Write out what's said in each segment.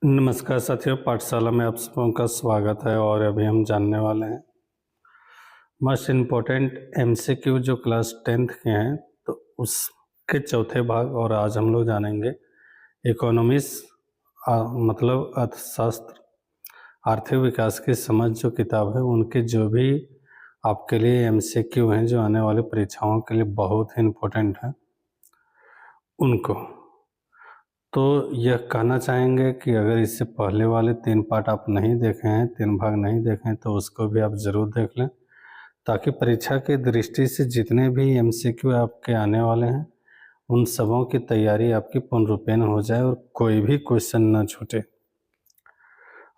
नमस्कार साथियों, पाठशाला में आप सबों का स्वागत है। और अभी हम जानने वाले हैं मोस्ट इम्पोर्टेंट एमसीक्यू जो क्लास 10th के हैं, तो उसके चौथे भाग। और आज हम लोग जानेंगे इकोनॉमिक्स मतलब अर्थशास्त्र, आर्थिक विकास की समझ जो किताब है उनके जो भी आपके लिए एमसीक्यू हैं जो आने वाली परीक्षाओं के लिए बहुत ही इम्पोर्टेंट हैं उनको। तो यह कहना चाहेंगे कि अगर इससे पहले वाले 3 पार्ट आप नहीं देखे हैं, 3 भाग नहीं देखे हैं, तो उसको भी आप ज़रूर देख लें, ताकि परीक्षा की दृष्टि से जितने भी एमसीक्यू आपके आने वाले हैं उन सबों की तैयारी आपकी पूर्ण रूपेण हो जाए और कोई भी क्वेश्चन ना छूटे।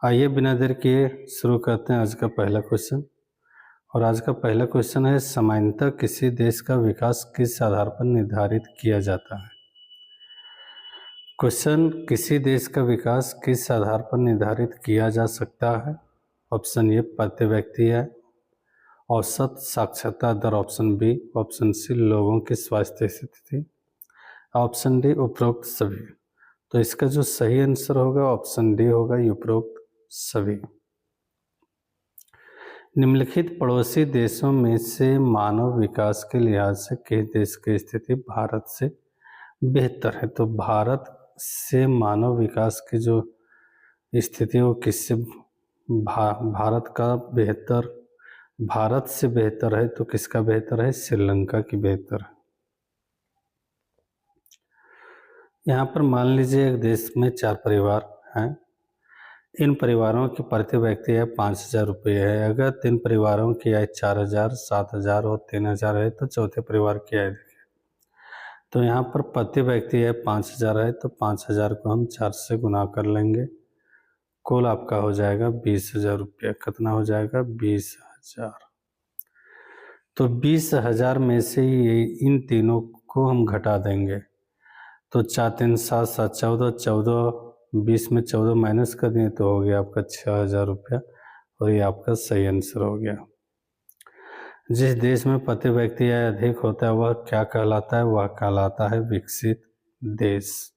आइए बिना देर किए शुरू करते हैं आज का पहला क्वेश्चन। और आज का पहला क्वेश्चन है, सामान्यतः किसी देश का विकास किस आधार पर निर्धारित किया जाता है? क्वेश्चन, किसी देश का विकास किस आधार पर निर्धारित किया जा सकता है? ऑप्शन ए प्रति व्यक्ति है, औसत साक्षरता दर, ऑप्शन बी, ऑप्शन सी लोगों की स्वास्थ्य स्थिति, ऑप्शन डी उपरोक्त सभी। तो इसका जो सही आंसर होगा ऑप्शन डी होगा, उपरोक्त सभी। निम्नलिखित पड़ोसी देशों में से मानव विकास के लिहाज से किस देश की स्थिति भारत से बेहतर है? तो भारत से मानव विकास की जो स्थिति वो किससे भारत का बेहतर, भारत से बेहतर है, तो किसका बेहतर है? श्रीलंका की बेहतर है। यहाँ पर मान लीजिए एक देश में 4 परिवार हैं। इन परिवारों की प्रति व्यक्ति आय 5,000 रुपये है। अगर 3 परिवारों की आय 4,000, 7,000 और 3,000 है, तो चौथे परिवार की आय देखिए। तो यहाँ पर प्रति व्यक्ति आय 5,000 है, तो 5,000 को हम 4 से गुना कर लेंगे, कुल आपका हो जाएगा 20,000 रुपया। कितना हो जाएगा? 20,000। तो 20,000 में से ये इन तीनों को हम घटा देंगे, तो 4 3 7 7 14, 14 20 में 14 माइनस कर दिए तो हो गया आपका 6,000 रुपया। और ये आपका सही आंसर हो गया। जिस देश में प्रति व्यक्ति आय अधिक होता है वह क्या कहलाता है? वह कहलाता है विकसित देश।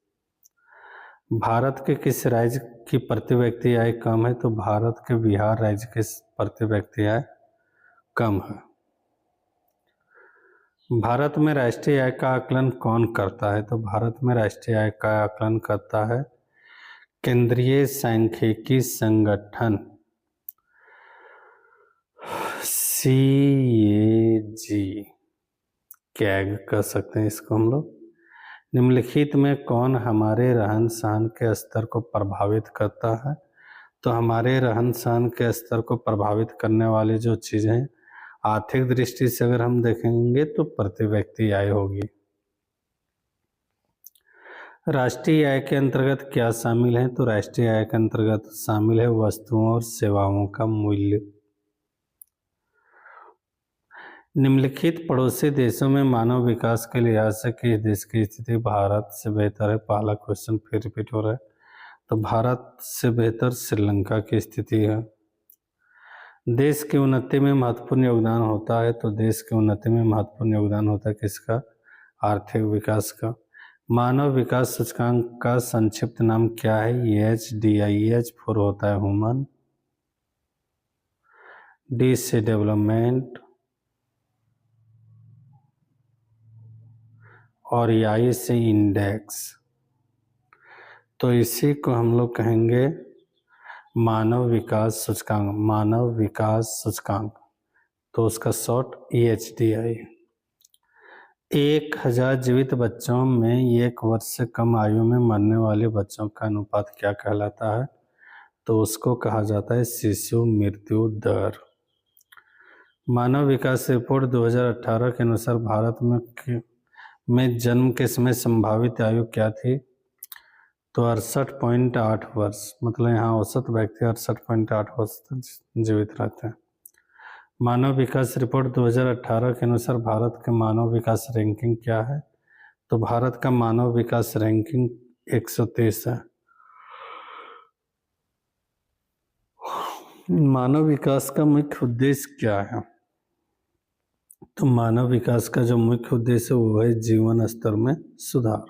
भारत के किस राज्य की प्रति व्यक्ति आय कम है? तो भारत के बिहार राज्य की प्रति व्यक्ति आय कम है। भारत में राष्ट्रीय आय का आकलन कौन करता है? तो भारत में राष्ट्रीय आय का आकलन करता है केंद्रीय सांख्यिकी संगठन, CAG, कैग कह सकते हैं इसको हम लोग। निम्नलिखित में कौन हमारे रहन सहन के स्तर को प्रभावित करता है? तो हमारे रहन सहन के स्तर को प्रभावित करने वाली जो चीज़ें हैं आर्थिक दृष्टि से अगर हम देखेंगे तो प्रति व्यक्ति आय होगी। राष्ट्रीय आय के अंतर्गत क्या शामिल है? तो राष्ट्रीय आय के अंतर्गत शामिल है वस्तुओं और सेवाओं का मूल्य। निम्नलिखित पड़ोसी देशों में मानव विकास के लिहाज से किस देश की स्थिति भारत से बेहतर है? पहला क्वेश्चन फिर रिपीट हो रहा है। तो भारत से बेहतर श्रीलंका की स्थिति है। देश की उन्नति में महत्वपूर्ण योगदान होता है, तो देश की उन्नति में महत्वपूर्ण योगदान होता है किसका? आर्थिक विकास का। मानव विकास सूचकांक का संक्षिप्त नाम क्या है? HDI, H4 होता है ह्यूमन, D से डेवलपमेंट और I से इंडेक्स। तो इसी को हम लोग कहेंगे मानव विकास सूचकांक, मानव विकास सूचकांक। तो उसका शॉर्ट HDI। 1,000 जीवित बच्चों में 1 वर्ष से कम आयु में मरने वाले बच्चों का अनुपात क्या कहलाता है? तो उसको कहा जाता है शिशु मृत्यु दर। मानव विकास रिपोर्ट 2018 के अनुसार भारत में जन्म के समय संभावित आयु क्या थी? तो 68.8 वर्ष, मतलब यहाँ औसत व्यक्ति 68.8 वर्ष तक जीवित रहते हैं। मानव विकास रिपोर्ट 2018 के अनुसार भारत के मानव विकास रैंकिंग क्या है? तो भारत का मानव विकास रैंकिंग 130 है। मानव विकास का मुख्य उद्देश्य क्या है? तो मानव विकास का जो मुख्य उद्देश्य है वो है जीवन स्तर में सुधार।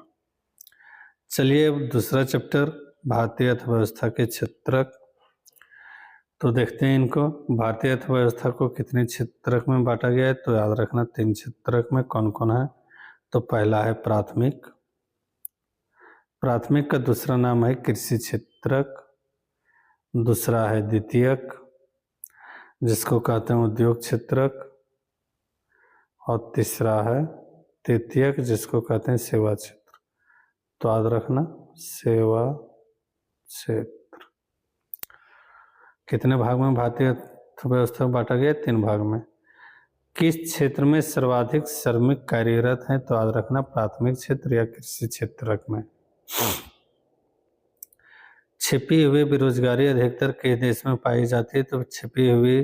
चलिए अब दूसरा चैप्टर भारतीय अर्थव्यवस्था के क्षेत्रक। तो देखते हैं इनको। भारतीय अर्थव्यवस्था को कितने क्षेत्रक में बांटा गया है, तो याद रखना 3 क्षेत्रक में कौन कौन है। तो पहला है प्राथमिक, प्राथमिक का दूसरा नाम है कृषि क्षेत्रक, दूसरा है द्वितीयक जिसको कहते हैं उद्योग क्षेत्रक, और तीसरा है तृतीयक जिसको कहते हैं सेवा क्षेत्र। तो याद रखना सेवा क्षेत्र। कितने भाग में भारतीय अर्थव्यवस्था बांटा गया? 3 भाग में। किस क्षेत्र में सर्वाधिक श्रमिक कार्यरत हैं? तो याद रखना प्राथमिक क्षेत्र या कृषि क्षेत्रक में। छिपी हुई बेरोजगारी अधिकतर किस देश में पाई जाती है? तो छिपी हुई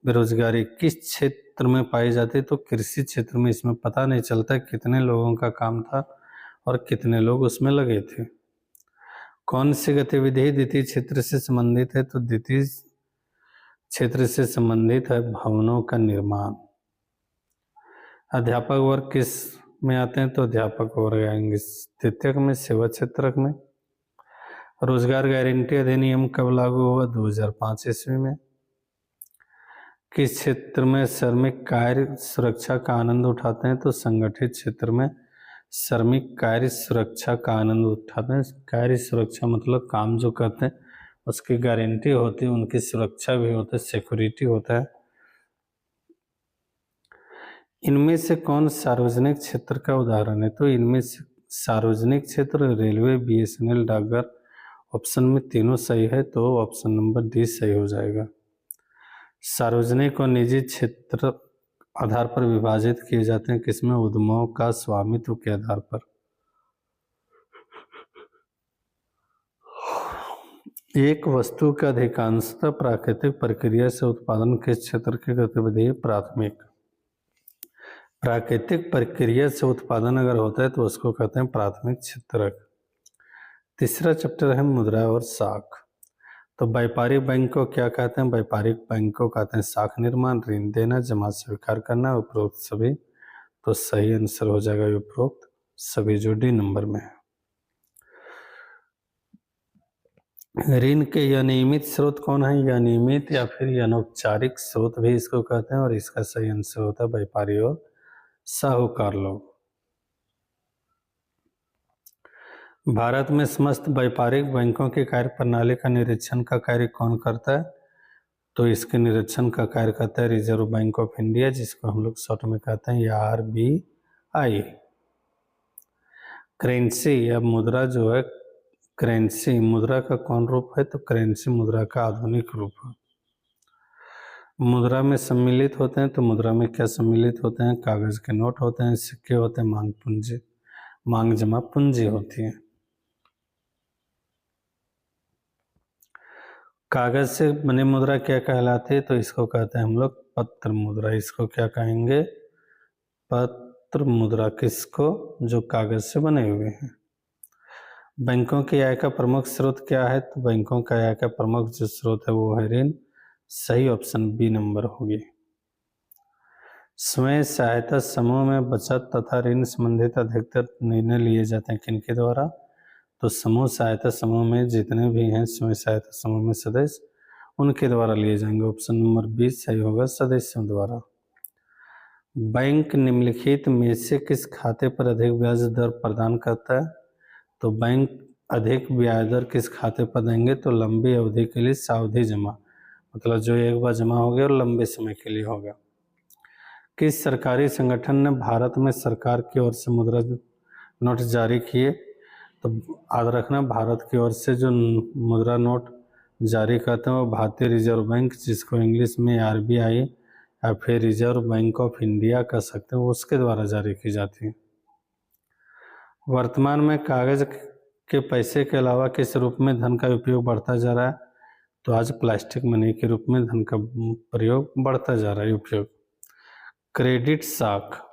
बेरोजगारी किस क्षेत्र में पाई जाती है? तो कृषि क्षेत्र में। इसमें पता नहीं चलता कितने लोगों का काम था और कितने लोग उसमें लगे थे। कौन सी गतिविधि द्वितीय क्षेत्र से संबंधित है? तो द्वितीय क्षेत्र से संबंधित है भवनों का निर्माण। अध्यापक वर्ग किस में आते हैं? तो अध्यापक वर्ग आएंगे तृतीयक में, सेवा क्षेत्रक में। रोजगार गारंटी अधिनियम कब लागू हुआ? 2005 ईस्वी में। किस क्षेत्र में श्रमिक कार्य सुरक्षा का आनंद उठाते हैं? तो संगठित क्षेत्र में श्रमिक कार्य सुरक्षा का आनंद उठाते हैं। कार्य सुरक्षा मतलब काम जो करते हैं उसकी गारंटी होती है, उनकी सुरक्षा भी होती है, सिक्योरिटी होता है। इनमें से कौन सार्वजनिक क्षेत्र का उदाहरण है? तो इनमें से सार्वजनिक क्षेत्र रेलवे, BSNL, डाकघर। ऑप्शन में तीनों सही है तो ऑप्शन नंबर डी सही हो जाएगा। सार्वजनिक और निजी क्षेत्र आधार पर विभाजित किए जाते हैं किसमें? उद्यमों का स्वामित्व के आधार पर। एक वस्तु का अधिकांशतः प्राकृतिक प्रक्रिया से उत्पादन किस क्षेत्र की गतिविधि है? प्राथमिक। प्राकृतिक प्रक्रिया से उत्पादन अगर होता है तो उसको कहते हैं प्राथमिक क्षेत्रक। तीसरा चैप्टर है मुद्रा और साख। तो व्यापारिक बैंक को क्या कहते हैं? व्यापारिक बैंक को कहते हैं साख निर्माण, ऋण देना, जमा स्वीकार करना, उपरोक्त सभी। तो सही आंसर हो जाएगा उपरोक्त सभी जो डी नंबर में है। ऋण के अनियमित स्रोत कौन है? अनियमित या फिर अनौपचारिक स्रोत भी इसको कहते हैं, और इसका सही आंसर होता है व्यापारी और साहूकार लोग। भारत में समस्त व्यापारिक बैंकों की कार्य प्रणाली का निरीक्षण का कार्य कौन करता है? तो इसके निरीक्षण का कार्य करता है रिजर्व बैंक ऑफ इंडिया, जिसको हम लोग शॉर्ट में कहते हैं RBI। करेंसी या मुद्रा जो है, करेंसी मुद्रा का कौन रूप है? तो करेंसी मुद्रा का आधुनिक रूप है। मुद्रा में सम्मिलित होते हैं, तो मुद्रा में क्या सम्मिलित होते हैं? कागज के नोट होते हैं, सिक्के होते हैं, मांग पूंजी, मांग जमा पूंजी होती है। कागज से बनी मुद्रा क्या कहलाती है? तो इसको कहते हैं हम लोग पत्र मुद्रा। इसको क्या कहेंगे? पत्र मुद्रा। किसको? जो कागज से बने हुए हैं। बैंकों की आय का प्रमुख स्रोत क्या है? तो बैंकों का आय का प्रमुख जो स्रोत है वो है ऋण। सही ऑप्शन बी नंबर होगी। स्वयं सहायता समूह में बचत तथा ऋण संबंधित अधिकतर निर्णय लिए जाते हैं किनके द्वारा? तो समूह सहायता समूह में जितने भी हैं स्वयं सहायता समूह में सदस्य, उनके द्वारा लिए जाएंगे। ऑप्शन नंबर 20 सही होगा, सदस्यों द्वारा। बैंक निम्नलिखित में से किस खाते पर अधिक ब्याज दर प्रदान करता है? तो बैंक अधिक ब्याज दर किस खाते पर देंगे? तो लंबी अवधि के लिए सावधि जमा, मतलब जो एक बार जमा हो गया और लंबे समय के लिए होगा। किस सरकारी संगठन ने भारत में सरकार की ओर से मुद्रा नोट जारी किए? तो याद रखना भारत की ओर से जो मुद्रा नोट जारी करते हैं वो भारतीय रिजर्व बैंक, जिसको इंग्लिश में RBI या फिर रिजर्व बैंक ऑफ इंडिया कह सकते हैं, उसके द्वारा जारी की जाती है। वर्तमान में कागज के पैसे के अलावा किस रूप में धन का उपयोग बढ़ता जा रहा है? तो आज प्लास्टिक मनी के रूप में धन का प्रयोग बढ़ता जा रहा है, उपयोग। क्रेडिट साख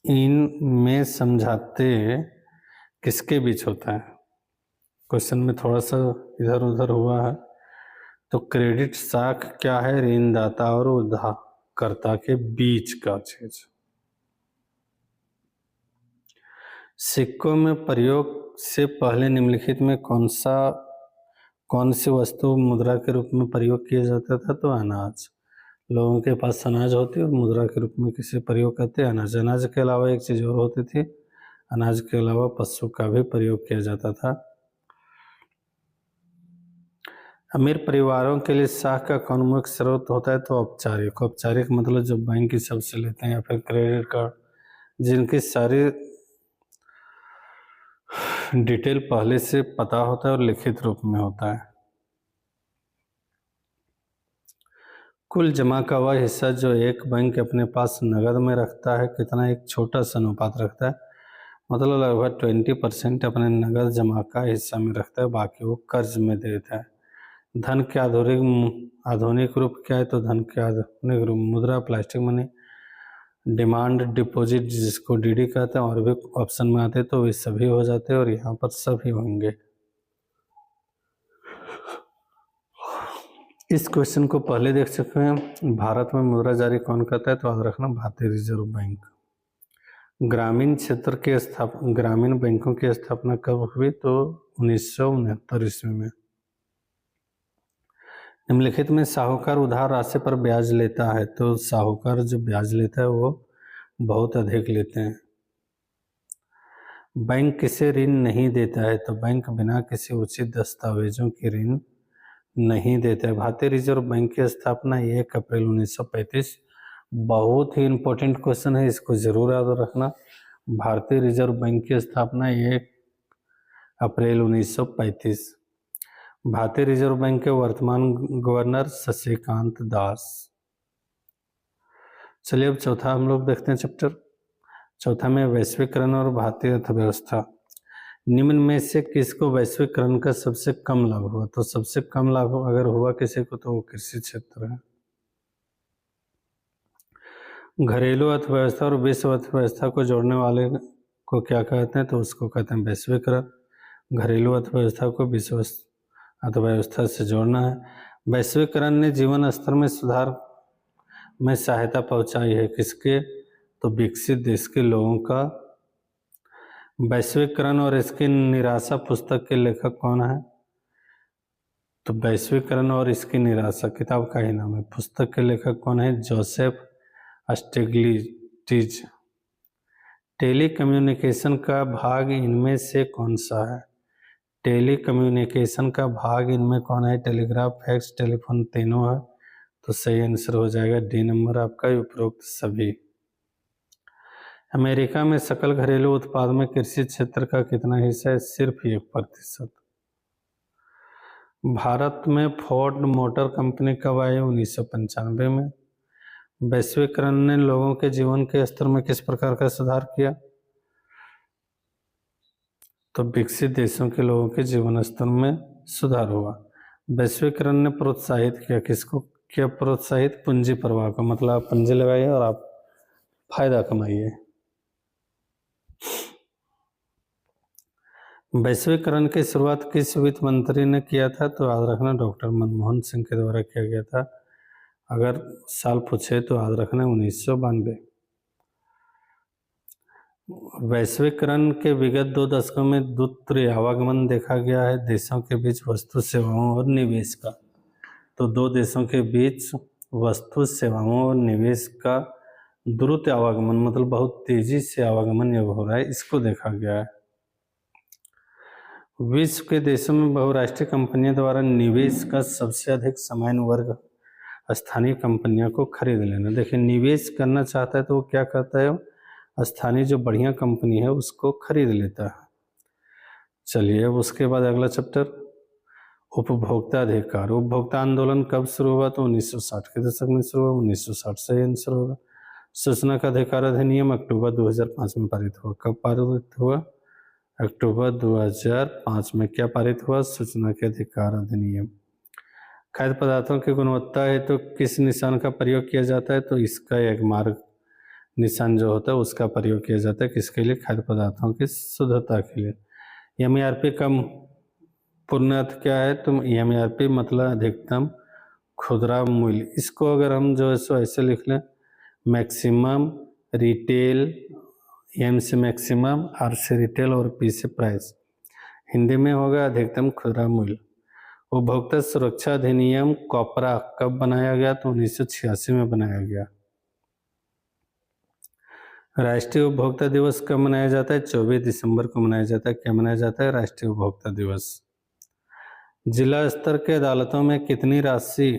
इनमें समझाते किसके बीच होता है? क्वेश्चन में थोड़ा सा इधर उधर हुआ है। तो क्रेडिट साख क्या है? ऋणदाता और उधारकर्ता के बीच का चीज। सिक्कों में प्रयोग से पहले निम्नलिखित में कौन सा कौन सी वस्तु मुद्रा के रूप में प्रयोग किया जाता था? तो अनाज। लोगों के पास अनाज होती और मुद्रा के रूप में किसे प्रयोग करते? अनाज। अनाज के अलावा एक चीज़ और होती थी, अनाज के अलावा पशु का भी प्रयोग किया जाता था। अमीर परिवारों के लिए साख का कौन मुख्य स्रोत होता है? तो औपचारिक। औपचारिक मतलब जो बैंक की सबसे लेते हैं या फिर क्रेडिट कार्ड, जिनकी सारी डिटेल पहले से पता होता है और लिखित रूप में होता है। कुल जमा का वह हिस्सा जो एक बैंक अपने पास नगद में रखता है कितना? एक छोटा सा अनुपात रखता है, मतलब लगभग 20% अपने नगद जमा का हिस्सा में रखता है, बाकी वो कर्ज में देता है। धन के आधुनिक रूप क्या है? तो धन के आधुनिक रूप मुद्रा, प्लास्टिक मनी, डिमांड डिपॉजिट जिसको डीडी कहते हैं, और भी ऑप्शन में आते तो वे सभी हो जाते हैं और यहाँ पर सभी होंगे। इस क्वेश्चन को पहले देख चुके हैं। भारत में मुद्रा जारी कौन करता है? तो याद रखना भारतीय रिजर्व बैंक। ग्रामीण क्षेत्र के ग्रामीण बैंकों की स्थापना कब हुई? तो 1969 ईस्वी में। निम्नलिखित में साहूकार उधार राशि पर ब्याज लेता है? तो साहूकार जो ब्याज लेता है वो बहुत अधिक लेते हैं। बैंक किसे ऋण नहीं देता है? तो बैंक बिना किसी उचित दस्तावेजों के ऋण नहीं देता है। भारतीय रिजर्व बैंक की स्थापना 1 अप्रैल 1935। बहुत ही इम्पोर्टेंट क्वेश्चन है, इसको जरूर याद रखना। भारतीय रिजर्व बैंक की स्थापना 1 अप्रैल 1935। भारतीय रिजर्व बैंक के वर्तमान गवर्नर शशिकांत दास। चलिए अब चौथा हम लोग देखते हैं चैप्टर। चौथा में वैश्वीकरण और भारतीय अर्थव्यवस्था। निम्न में से किसको वैश्वीकरण का सबसे कम लाभ हुआ? तो सबसे कम लाभ अगर हुआ किसी को तो वो कृषि क्षेत्र है। घरेलू अर्थव्यवस्था और विश्व अर्थव्यवस्था को जोड़ने वाले को क्या कहते हैं? तो उसको कहते हैं वैश्वीकरण। घरेलू अर्थव्यवस्था को विश्व अर्थव्यवस्था से जोड़ना है। वैश्वीकरण ने जीवन स्तर में सुधार में सहायता पहुंचाई है किसके? तो विकसित देश के लोगों का। वैश्वीकरण और इसकी निराशा पुस्तक के लेखक कौन है? तो वैश्वीकरण और इसकी निराशा किताब का ही नाम है। पुस्तक के लेखक कौन है? Joseph Stiglitz. टेलीकम्युनिकेशन का भाग इनमें से कौन सा है? टेलीकम्युनिकेशन का भाग इनमें कौन है? टेलीग्राफ, फैक्स, टेलीफोन, तीनों है। तो सही आंसर हो जाएगा डी नंबर आपका, उपरोक्त सभी। अमेरिका में सकल घरेलू उत्पाद में कृषि क्षेत्र का कितना हिस्सा है? सिर्फ 1%। भारत में फोर्ड मोटर कंपनी कब आई? 1995 में। वैश्वीकरण ने लोगों के जीवन के स्तर में किस प्रकार का सुधार किया? तो विकसित देशों के लोगों के जीवन स्तर में सुधार हुआ। वैश्वीकरण ने प्रोत्साहित किया किसको? क्या प्रोत्साहित? पूंजी प्रवाह को, मतलब आप पूंजी लगाइए और आप फायदा कमाइए। वैश्वीकरण की शुरुआत किस वित्त मंत्री ने किया था? तो याद रखना डॉक्टर मनमोहन सिंह के द्वारा किया गया था। अगर साल पूछे तो याद रखना 1992। वैश्वीकरण के विगत 2 दशकों में द्रुत आवागमन देखा गया है देशों के बीच वस्तु, सेवाओं और निवेश का। तो 2 देशों के बीच वस्तु, सेवाओं और निवेश का द्रुत आवागमन मतलब बहुत तेजी से आवागमन जब हो रहा है, इसको देखा गया है। विश्व के देशों में बहुराष्ट्रीय कंपनियों द्वारा निवेश का सबसे अधिक सामान्य वर्ग स्थानीय कंपनियों को खरीद लेना। देखिए, निवेश करना चाहता है तो वो क्या करता है? स्थानीय जो बढ़िया कंपनी है उसको खरीद लेता है। चलिए अब उसके बाद अगला चैप्टर, उपभोक्ता अधिकार। उपभोक्ता आंदोलन कब शुरू हुआ? तो 1960 के दशक में शुरू हुआ। 1960 से आंसर होगा। सूचना का अधिकार अधिनियम अक्टूबर 2005 में पारित हुआ। कब पारित हुआ? अक्टूबर 2005 में। क्या पारित हुआ? सूचना के अधिकार अधिनियम। खाद्य पदार्थों की गुणवत्ता है तो किस निशान का प्रयोग किया जाता है? तो इसका एक मार्क निशान जो होता है उसका प्रयोग किया जाता है। किसके लिए? खाद्य पदार्थों की शुद्धता के लिए। एमआरपी का पूर्ण अर्थ क्या है? तो एमआरपी मतलब अधिकतम खुदरा मूल्य। इसको अगर हम जो है सो ऐसे लिख लें, मैक्सिमम रिटेल, एम से मैक्सिमम, आर से रिटेल और पी से प्राइस। हिंदी में होगा अधिकतम खुदरा मूल्य। उपभोक्ता सुरक्षा अधिनियम कॉपरा कब बनाया गया? तो 1986 में बनाया गया। राष्ट्रीय उपभोक्ता दिवस कब मनाया जाता है? 24 दिसंबर को मनाया जाता है। क्या मनाया जाता है? राष्ट्रीय उपभोक्ता दिवस। जिला स्तर के अदालतों में कितनी राशि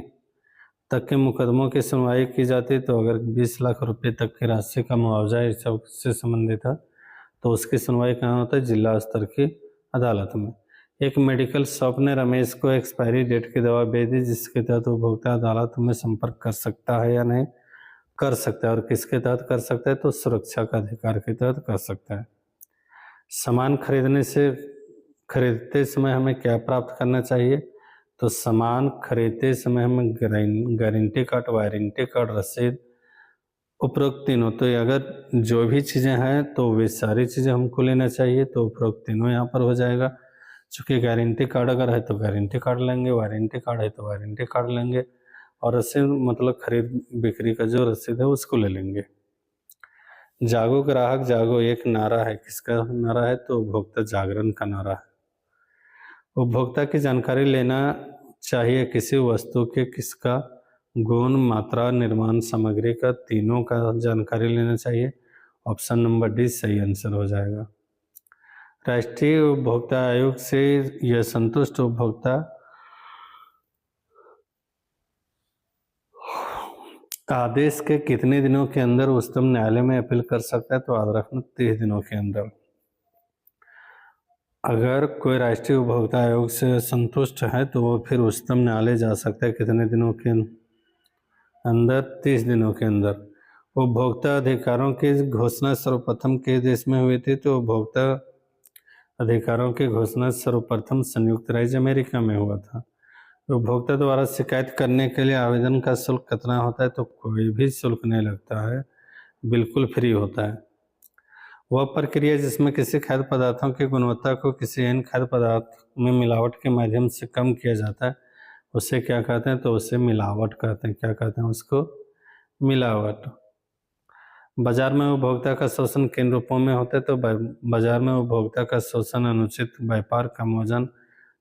तक के मुकदमों की सुनवाई की जाती है? तो अगर 20 लाख रुपए तक की राशि का मुआवजा इस सब से संबंधित है तो उसकी सुनवाई कहाँ होता है? जिला स्तर की अदालत में। एक मेडिकल शॉप ने रमेश को एक्सपायरी डेट की दवा बेच दी, जिसके तहत उपभोक्ता अदालत में संपर्क कर सकता है या नहीं? कर सकता है। और किसके तहत कर सकता है? तो सुरक्षा का अधिकार के तहत कर सकता है। सामान खरीदते समय हमें क्या प्राप्त करना चाहिए? तो सामान खरीदते समय हमें गारंटी कार्ड, वारंटी कार्ड, रसीद, उपरोक्त तीनों। तो अगर जो भी चीज़ें हैं तो वे सारी चीज़ें हमको लेना चाहिए, तो उपरोक्त तीनों यहाँ पर हो जाएगा। चूँकि गारंटी कार्ड अगर है तो गारंटी कार्ड लेंगे, वारंटी कार्ड है तो वारंटी कार्ड लेंगे, और रसीद मतलब खरीद बिक्री का जो रसीद है उसको ले लेंगे। जागो ग्राहक जागो एक नारा है, किसका नारा है? तो उपभोक्ता जागरण का नारा है। उपभोक्ता की जानकारी लेना चाहिए किसी वस्तु के किसका? गुण, मात्रा, निर्माण सामग्री का, तीनों का जानकारी लेना चाहिए। ऑप्शन नंबर डी सही आंसर हो जाएगा। राष्ट्रीय उपभोक्ता आयोग से यह संतुष्ट उपभोक्ता आदेश के कितने दिनों के अंदर उच्चतम न्यायालय में अपील कर सकता है? तो याद रखना 30 दिनों के अंदर। अगर कोई राष्ट्रीय उपभोक्ता आयोग से संतुष्ट है तो वो फिर उच्चतम न्यायालय जा सकता है कितने दिनों के अंदर? 30 दिनों के अंदर। उपभोक्ता अधिकारों की घोषणा सर्वप्रथम किस देश में हुई थी? तो उपभोक्ता अधिकारों की घोषणा सर्वप्रथम संयुक्त राज्य अमेरिका में हुआ था। उपभोक्ता द्वारा शिकायत करने के लिए आवेदन का शुल्क कितना होता है? तो कोई भी शुल्क नहीं लगता है, बिल्कुल फ्री होता है। वह प्रक्रिया जिसमें किसी खाद्य पदार्थों की गुणवत्ता को किसी अन्य खाद्य पदार्थ में मिलावट के माध्यम से कम किया जाता है, उसे क्या कहते हैं? तो उसे मिलावट कहते हैं। क्या कहते हैं उसको? मिलावट। बाजार में उपभोक्ता का शोषण किन रूपों में होता है? तो बाजार में उपभोक्ता का शोषण, अनुचित व्यापार, कमोजन,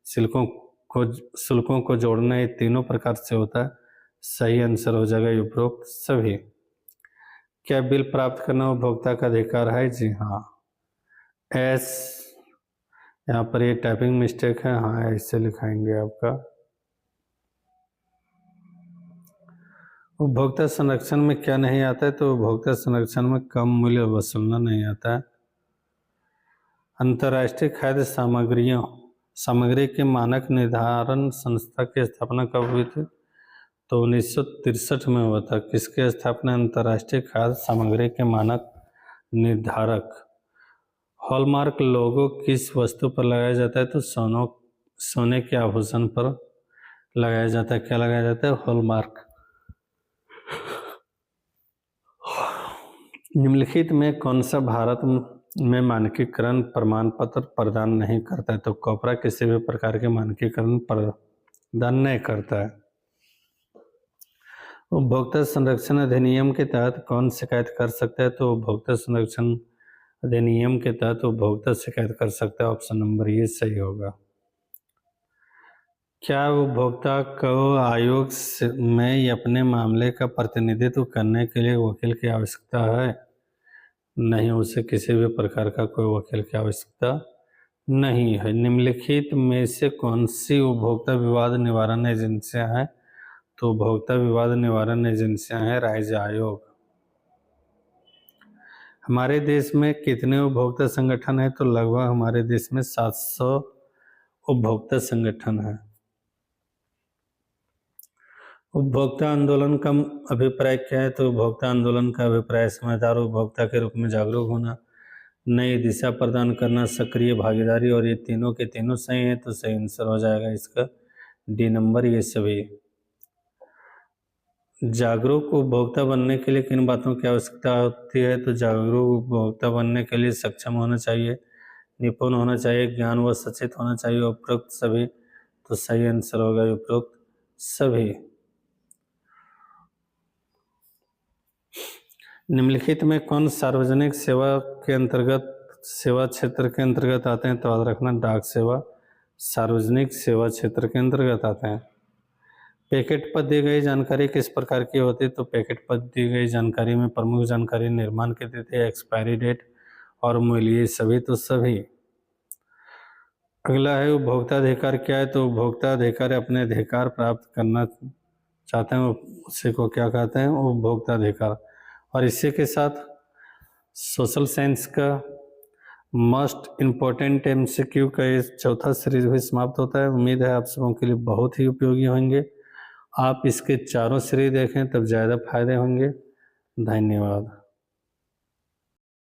शुल्कों को जोड़ना, ये तीनों प्रकार से होता है। सही आंसर हो जाएगा उपरोक्त सभी। क्या बिल प्राप्त करना उपभोक्ता का अधिकार है? जी हाँ। एस यहाँ पर ये टाइपिंग मिस्टेक है, हाँ ऐसे लिखाएंगे आपका। उपभोक्ता संरक्षण में क्या नहीं आता है? तो उपभोक्ता संरक्षण में कम मूल्य वसूलना नहीं आता है। अंतर्राष्ट्रीय खाद्य सामग्री के मानक निर्धारण संस्था की स्थापना कब हुई थी? तो 1963 में हुआ था। किसकी स्थापना? अंतर्राष्ट्रीय खाद्य सामग्री के मानक निर्धारक। हॉलमार्क लोगो किस वस्तु पर लगाया जाता है? तो सोने के आभूषण पर लगाया जाता है। क्या लगाया जाता है? हॉलमार्क। निम्नलिखित में कौन सा भारत में मानकीकरण प्रमाण पत्र प्रदान नहीं करता है? तो कॉपरा किसी भी प्रकार के मानकीकरण प्रदान नहीं करता है। उपभोक्ता संरक्षण अधिनियम के तहत कौन शिकायत कर सकता है? तो उपभोक्ता संरक्षण अधिनियम के तहत उपभोक्ता शिकायत कर सकता है। ऑप्शन नंबर ये सही होगा। क्या उपभोक्ता को आयोग में अपने मामले का प्रतिनिधित्व करने के लिए वकील की आवश्यकता है? नहीं, उसे किसी भी प्रकार का कोई वकील की आवश्यकता नहीं है। निम्नलिखित में से कौन सी उपभोक्ता विवाद निवारण एजेंसियां हैं? तो उपभोक्ता विवाद निवारण एजेंसियां हैं राज्य आयोग। हमारे देश में कितने उपभोक्ता संगठन हैं? तो लगभग हमारे देश में 700 उपभोक्ता संगठन हैं। उपभोक्ता आंदोलन का अभिप्राय क्या है? तो उपभोक्ता आंदोलन का अभिप्राय समझदार उपभोक्ता के रूप में जागरूक होना, नई दिशा प्रदान करना, सक्रिय भागीदारी, और ये तीनों के तीनों सही हैं। तो सही आंसर हो जाएगा इसका डी नंबर, ये सभी। जागरूक उपभोक्ता बनने के लिए किन बातों की आवश्यकता होती है? तो जागरूक उपभोक्ता बनने के लिए सक्षम होना चाहिए, निपुण होना चाहिए, ज्ञान व सचेत होना चाहिए, उपरोक्त सभी। तो सही आंसर होगा उपरोक्त सभी। निम्नलिखित में कौन सार्वजनिक सेवा क्षेत्र के अंतर्गत आते हैं? तो याद रखना डाक सेवा, सार्वजनिक सेवा क्षेत्र के अंतर्गत आते हैं। पैकेट पर दी गई जानकारी किस प्रकार की होती है? तो पैकेट पर दी गई जानकारी में प्रमुख जानकारी निर्माण की तिथि, एक्सपायरी डेट और मूल्य, सभी तो सभी। अगला है उपभोक्ता अधिकार क्या है? तो उपभोक्ता अधिकार अपने अधिकार प्राप्त करना चाहते हैं उसी को क्या कहते हैं? उपभोक्ता अधिकार। और इसी के साथ सोशल साइंस का मोस्ट इम्पोर्टेंट एमसीक्यू का ये चौथा सीरीज भी समाप्त होता है। उम्मीद है आप सबों के लिए बहुत ही उपयोगी होंगे। आप इसके चारों सीरीज देखें तब ज़्यादा फायदे होंगे। धन्यवाद।